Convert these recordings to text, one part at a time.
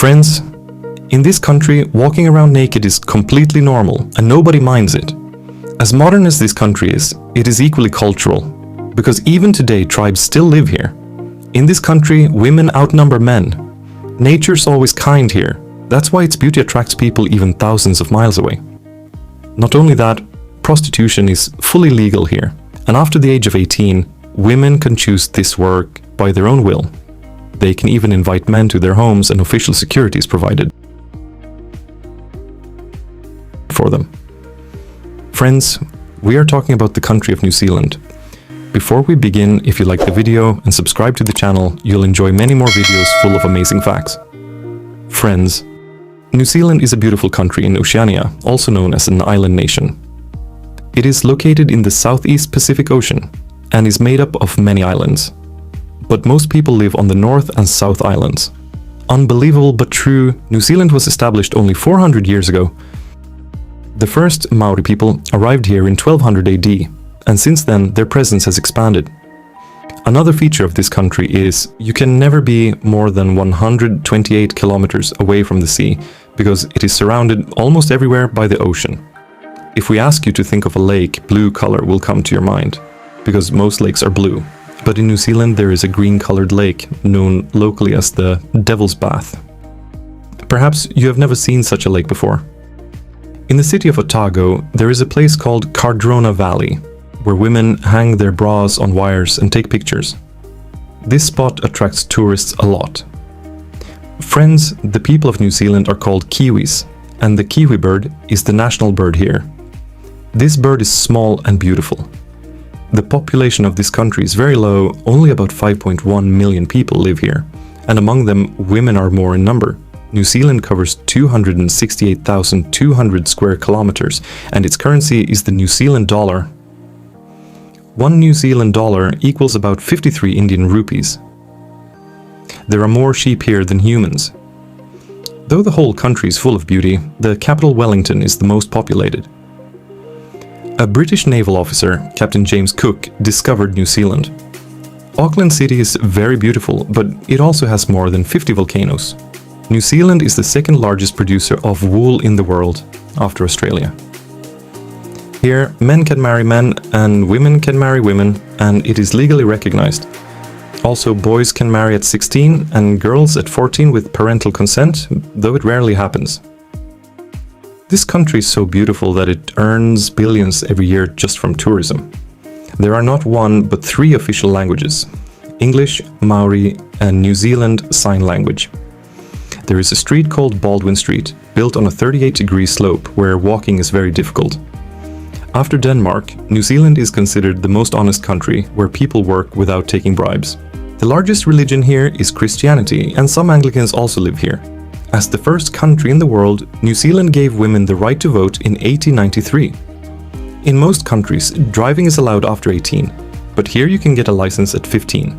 Friends, in this country, walking around naked is completely normal and nobody minds it. As modern as this country is, it is equally cultural, because even today tribes still live here. In this country, women outnumber men. Nature's always kind here. That's why its beauty attracts people even thousands of miles away. Not only that, prostitution is fully legal here, and after the age of 18, women can choose this work by their own will. They can even invite men to their homes and official security is provided for them. Friends, we are talking about the country of New Zealand. Before we begin, if you like the video and subscribe to the channel, you'll enjoy many more videos full of amazing facts. Friends, New Zealand is a beautiful country in Oceania, also known as an island nation. It is located in the Southeast Pacific Ocean and is made up of many islands. But most people live on the North and South Islands. Unbelievable but true, New Zealand was established only 400 years ago. The first Maori people arrived here in 1200 AD, and since then their presence has expanded. Another feature of this country is you can never be more than 128 kilometers away from the sea, because it is surrounded almost everywhere by the ocean. If we ask you to think of a lake, blue color will come to your mind, because most lakes are blue. But in New Zealand there is a green-colored lake, known locally as the Devil's Bath. Perhaps you have never seen such a lake before. In the city of Otago, there is a place called Cardrona Valley, where women hang their bras on wires and take pictures. This spot attracts tourists a lot. Friends, the people of New Zealand are called Kiwis, and the kiwi bird is the national bird here. This bird is small and beautiful. The population of this country is very low, only about 5.1 million people live here, and among them women are more in number. New Zealand covers 268,200 square kilometers, and its currency is the New Zealand dollar. 1 New Zealand dollar equals about 53 Indian rupees. There are more sheep here than humans. Though the whole country is full of beauty, the capital Wellington is the most populated. A British naval officer, Captain James Cook, discovered New Zealand. Auckland City is very beautiful, but it also has more than 50 volcanoes. New Zealand is the second largest producer of wool in the world, after Australia. Here, men can marry men and women can marry women, and it is legally recognized. Also, boys can marry at 16 and girls at 14 with parental consent, though it rarely happens. This country is so beautiful that it earns billions every year just from tourism. There are not one but 3 official languages: English, Maori, and New Zealand Sign Language. There is a street called Baldwin Street, built on a 38-degree slope where walking is very difficult. After Denmark, New Zealand is considered the most honest country where people work without taking bribes. The largest religion here is Christianity, and some Anglicans also live here. As the first country in the world, New Zealand gave women the right to vote in 1893. In most countries, driving is allowed after 18, but here you can get a license at 15.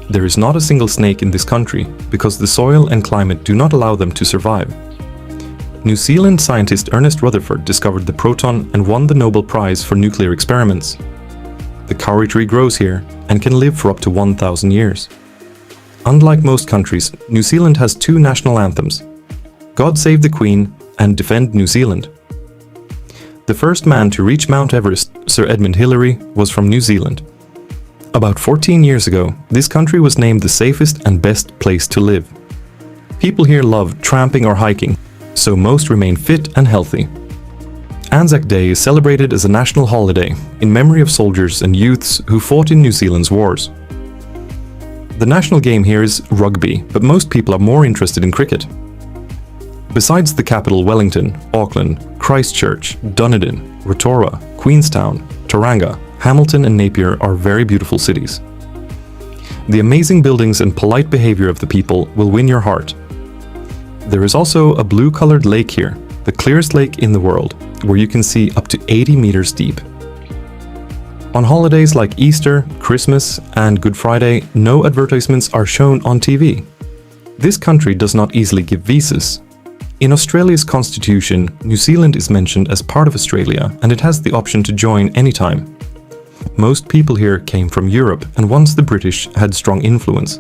There is not a single snake in this country, because the soil and climate do not allow them to survive. New Zealand scientist Ernest Rutherford discovered the proton and won the Nobel Prize for nuclear experiments. The kauri tree grows here and can live for up to 1,000 years. Unlike most countries, New Zealand has 2 national anthems: God Save the Queen and Defend New Zealand. The first man to reach Mount Everest, Sir Edmund Hillary, was from New Zealand. About 14 years ago, this country was named the safest and best place to live. People here love tramping or hiking, so most remain fit and healthy. Anzac Day is celebrated as a national holiday in memory of soldiers and youths who fought in New Zealand's wars. The national game here is rugby, but most people are more interested in cricket. Besides the capital Wellington, Auckland, Christchurch, Dunedin, Rotorua, Queenstown, Tauranga, Hamilton and Napier are very beautiful cities. The amazing buildings and polite behavior of the people will win your heart. There is also a blue-colored lake here, the clearest lake in the world, where you can see up to 80 meters deep. On holidays like Easter, Christmas, and Good Friday, no advertisements are shown on TV. This country does not easily give visas. In Australia's constitution, New Zealand is mentioned as part of Australia, and it has the option to join anytime. Most people here came from Europe, and once the British had strong influence.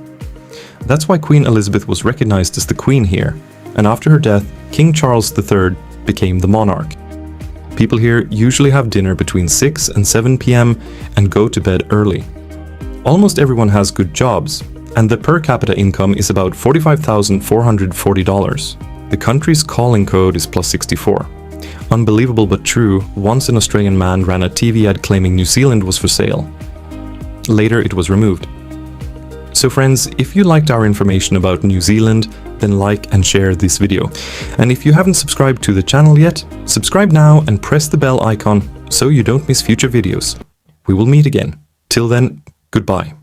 That's why Queen Elizabeth was recognized as the Queen here, and after her death, King Charles III became the monarch. People here usually have dinner between 6 and 7 p.m. and go to bed early. Almost everyone has good jobs, and the per capita income is about $45,440. The country's calling code is +64. Unbelievable but true, once an Australian man ran a TV ad claiming New Zealand was for sale. Later it was removed. So friends, if you liked our information about New Zealand, then like and share this video. And if you haven't subscribed to the channel yet, subscribe now and press the bell icon so you don't miss future videos. We will meet again. Till then, goodbye.